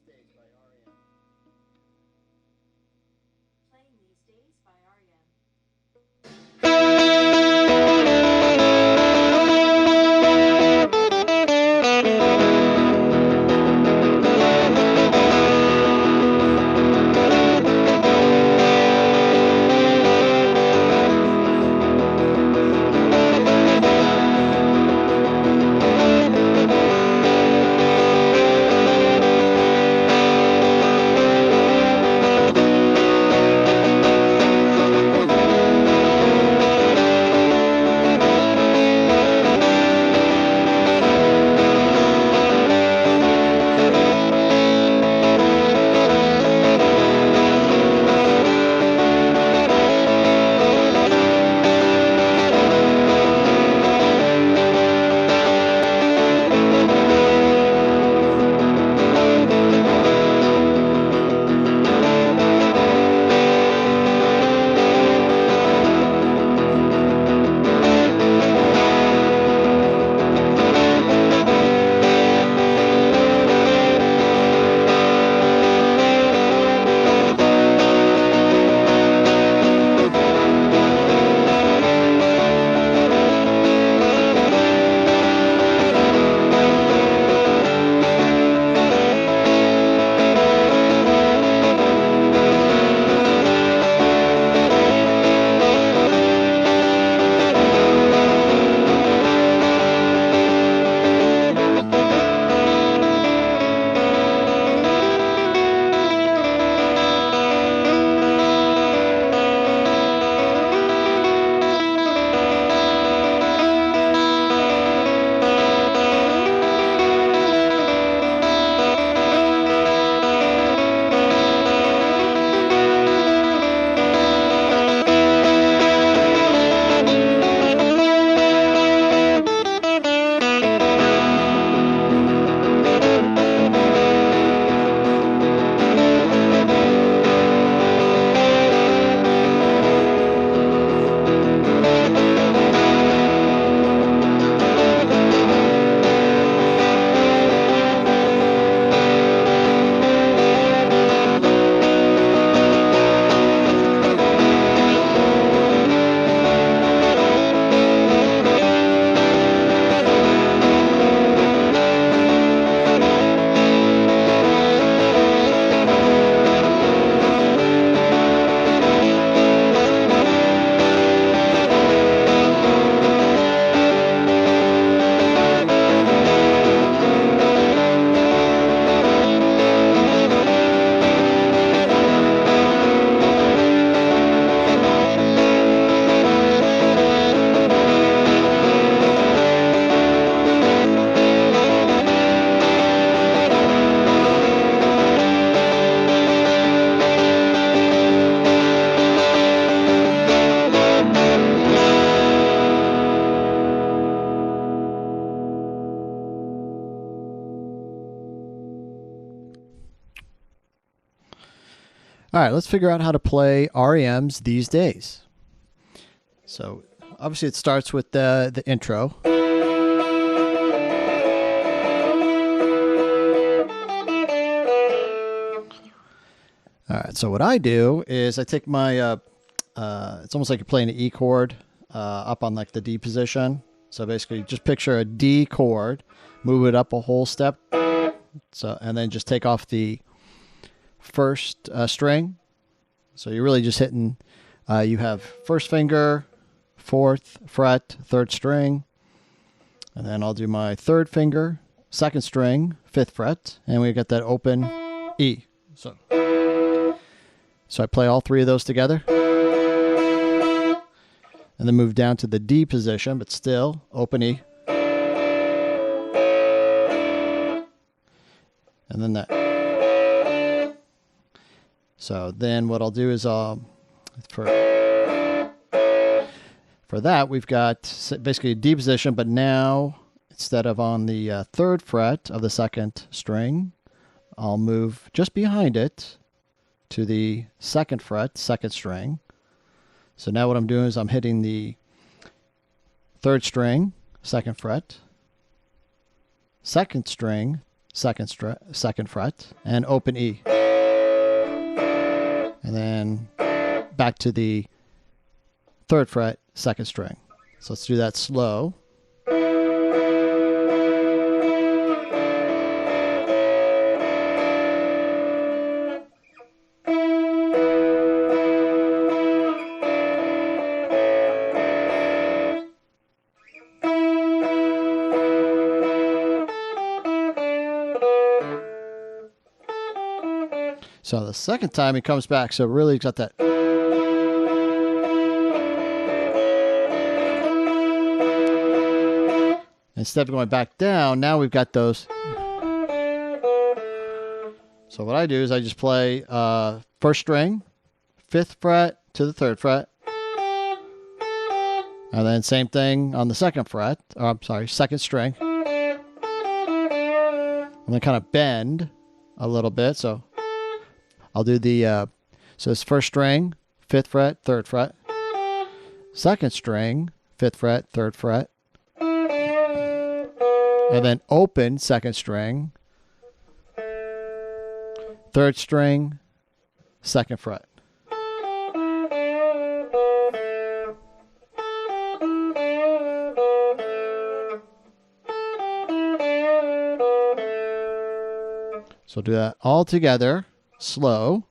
Days by R.E.M. Playing These Days by R.E.M. All right, let's figure out how to play R.E.M's These Days. So obviously it starts with the intro. All right, so what I do is I take my, it's almost like you're playing an E chord up on like the D position. So basically just picture a D chord, move it up a whole step. So, and then just take off the first string. So you're really just hitting, you have first finger, fourth fret, third string. And then I'll do my third finger, second string, fifth fret. And we got that open E. So I play all three of those together. And then move down to the D position, but still open E. And then that. So then what I'll do is for that we've got basically a D position, but now instead of on the third fret of the second string, I'll move just behind it to the second fret, second string. So now what I'm doing is I'm hitting the third string, second fret, second string, second fret, and open E. And then back to the 3rd fret, 2nd string. So let's do that slow. So the second time he comes back, so really got that. Instead of going back down, now we've got those. So what I do is I just play 1st string, 5th fret to the 3rd fret. And then same thing on the 2nd fret, or I'm sorry, 2nd string. And then kind of bend a little bit. So I'll do the, so it's 1st string, 5th fret, 3rd fret. 2nd string, 5th fret, 3rd fret. And then open 2nd string, 3rd string, 2nd fret. So do that all together, slow.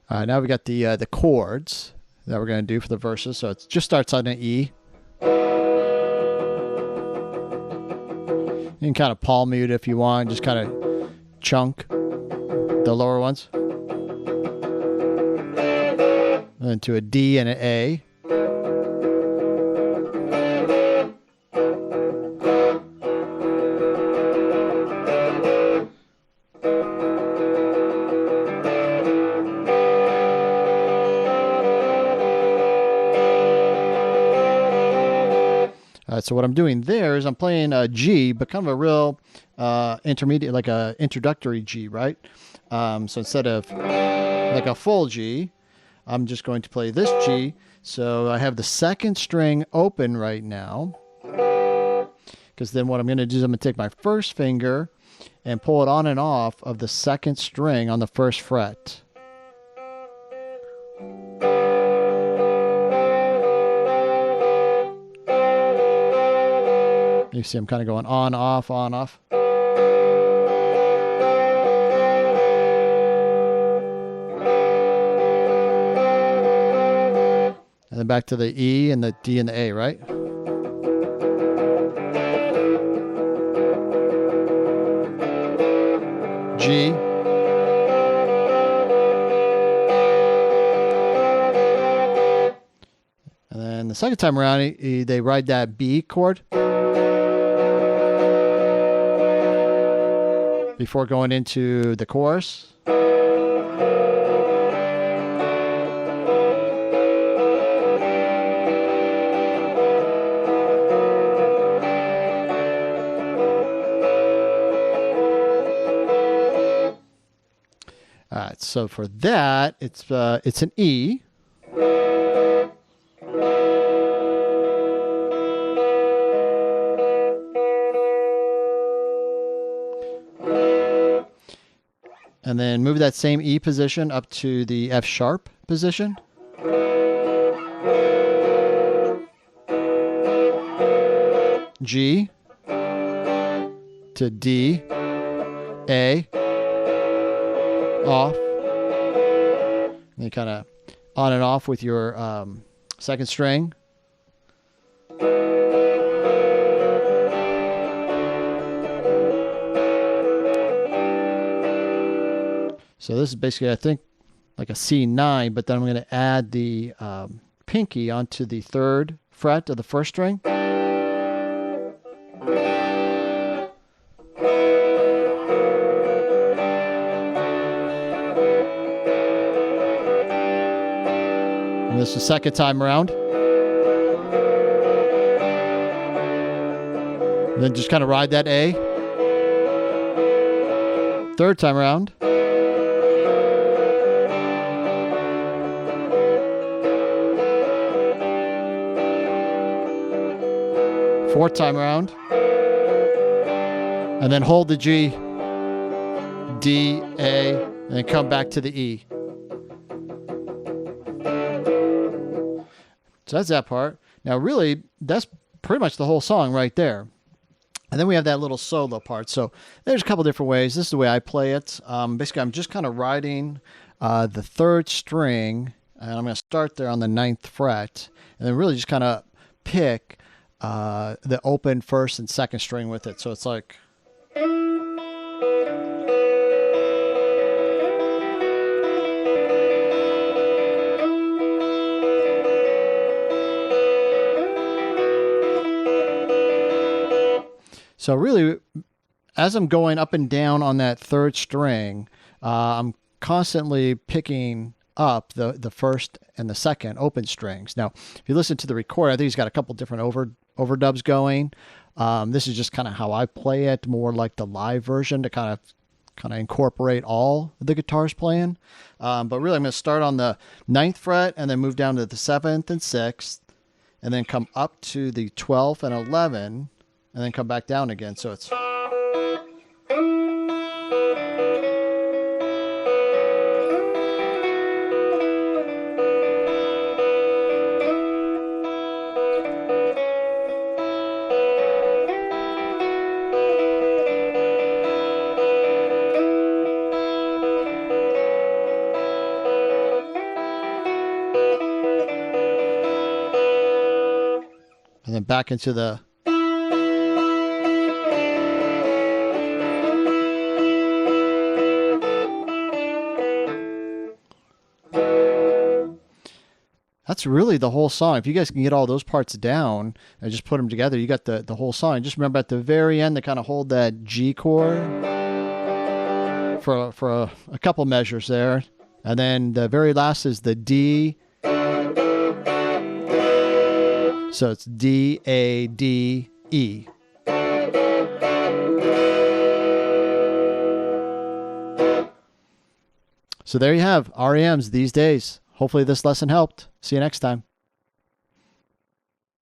All right, now we got the chords that we're going to do for the verses. So it just starts on an E. You can kind of palm mute if you want, just kind of chunk the lower ones. And then to a D and an A. So what I'm doing there is I'm playing a G, but kind of a real intermediate, like a introductory G, right? So instead of like a full G, I'm just going to play this G. So I have the 2nd string open right now. Because then what I'm going to do is I'm going to take my 1st finger and pull it on and off of the 2nd string on the 1st fret. You see I'm kind of going on, off, on, off. And then back to the E and the D and the A, right? G. And then the second time around, they ride that B chord before going into the chorus. All right, so for that, it's an E. And then move that same E position up to the F sharp position. G to D, A, off. And you kind of on and off with your 2nd string. So this is basically, I think, like a C9, but then I'm going to add the pinky onto the 3rd fret of the 1st string. And this is the second time around. And then just kind of ride that A. Third time around. Fourth time around. And then hold the G, D, A, and then come back to the E. So that's that part. Now, really, that's pretty much the whole song right there. And then we have that little solo part. So there's a couple different ways. This is the way I play it. Basically, I'm just kind of riding the third string, and I'm going to start there on the 9th fret, and then really just kind of pick the open first and second string with it. So it's like... So really, as I'm going up and down on that third string, I'm constantly picking up the first and the second open strings. Now, if you listen to the record, I think he's got a couple different overdubs going. This is just kind of how I play it, more like the live version to kind of incorporate all the guitars playing. But really, I'm going to start on the 9th fret and then move down to the 7th and 6th, and then come up to the 12th and 11th. And then come back down again. So it's... And then back into the... That's really the whole song. If you guys can get all those parts down and just put them together, you got the whole song. Just remember at the very end to kind of hold that G chord for a couple measures there. And then the very last is the D. So it's D, A, D, E. So there you have R.E.M's These Days. Hopefully this lesson helped. See you next time.